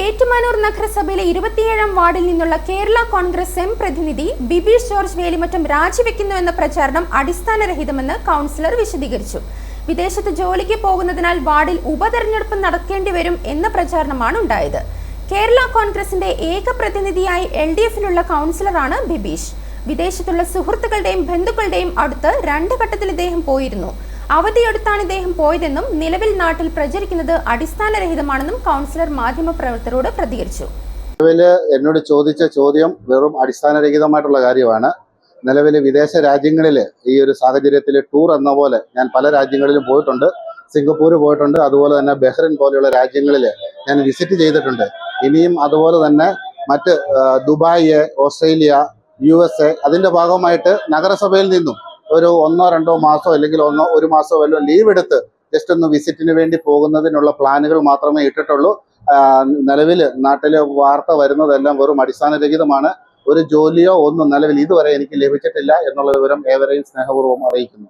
ഏറ്റുമാനൂർ നഗരസഭയിലെ 27ാം വാർഡിൽ നിന്നുള്ള കേരള കോൺഗ്രസ് എം പ്രതിനിധി ബിബീഷ് ജോർജ് വേലിമറ്റം രാജിവെക്കുന്നുവെന്ന പ്രചാരണം അടിസ്ഥാനരഹിതമെന്ന് കൗൺസിലർ വിശദീകരിച്ചു. വിദേശത്ത് ജോലിക്ക് പോകുന്നതിനാൽ വാർഡിൽ ഉപതെരഞ്ഞെടുപ്പ് നടക്കേണ്ടി വരും എന്ന പ്രചാരണമാണ് ഉണ്ടായത്. കേരള കോൺഗ്രസിന്റെ ഏക പ്രതിനിധിയായി LDFിലുള്ള കൗൺസിലറാണ് ബിബീഷ്. വിദേശത്തുള്ള സുഹൃത്തുക്കളുടെയും ബന്ധുക്കളുടെയും അടുത്ത് 2 ഘട്ടത്തിൽ ഇദ്ദേഹം പോയിരുന്നു. അവധിയെടുത്താണ് ഇദ്ദേഹം പോയതെന്നും നിലവിൽ നാട്ടിൽ പ്രചരിക്കുന്നത് അടിസ്ഥാനരഹിതമാണെന്നും കൗൺസിലർ മാധ്യമപ്രവർത്തകരോട് പ്രതികരിച്ചു. എന്നോട് ചോദിച്ച ചോദ്യം വെറും അടിസ്ഥാനരഹിതമായിട്ടുള്ള കാര്യമാണ്. നിലവിൽ വിദേശ രാജ്യങ്ങളിൽ ഈ ഒരു സാഹചര്യത്തിൽ ടൂർ എന്ന പോലെ ഞാൻ പല രാജ്യങ്ങളിലും പോയിട്ടുണ്ട്. സിംഗപ്പൂർ പോയിട്ടുണ്ട്, അതുപോലെ തന്നെ ബഹ്റിൻ പോലെയുള്ള രാജ്യങ്ങളിൽ ഞാൻ വിസിറ്റ് ചെയ്തിട്ടുണ്ട്. ഇനിയും അതുപോലെ തന്നെ മറ്റ് ദുബായ്, ഓസ്ട്രേലിയ, USA അതിൻ്റെ ഭാഗമായിട്ട് നഗരസഭയിൽ നിന്നും ഒരു 1-2 മാസമോ അല്ലെങ്കിൽ 1 മാസമോ വല്ലതും ലീവ് എടുത്ത് ജസ്റ്റ് ഒന്ന് വിസിറ്റിന് വേണ്ടി പോകുന്നതിനുള്ള പ്ലാനുകൾ മാത്രമേ ഇട്ടിട്ടുള്ളൂ. നിലവിൽ നാട്ടിൽ വാർത്ത വരുന്നതെല്ലാം വെറും അടിസ്ഥാനരഹിതമാണ്. ഒരു ജോലിയോ ഒന്നും നിലവിൽ ഇതുവരെ എനിക്ക് ലഭിച്ചിട്ടില്ല എന്നുള്ള വിവരം ഏവരെയും സ്നേഹപൂർവ്വം അറിയിക്കുന്നു.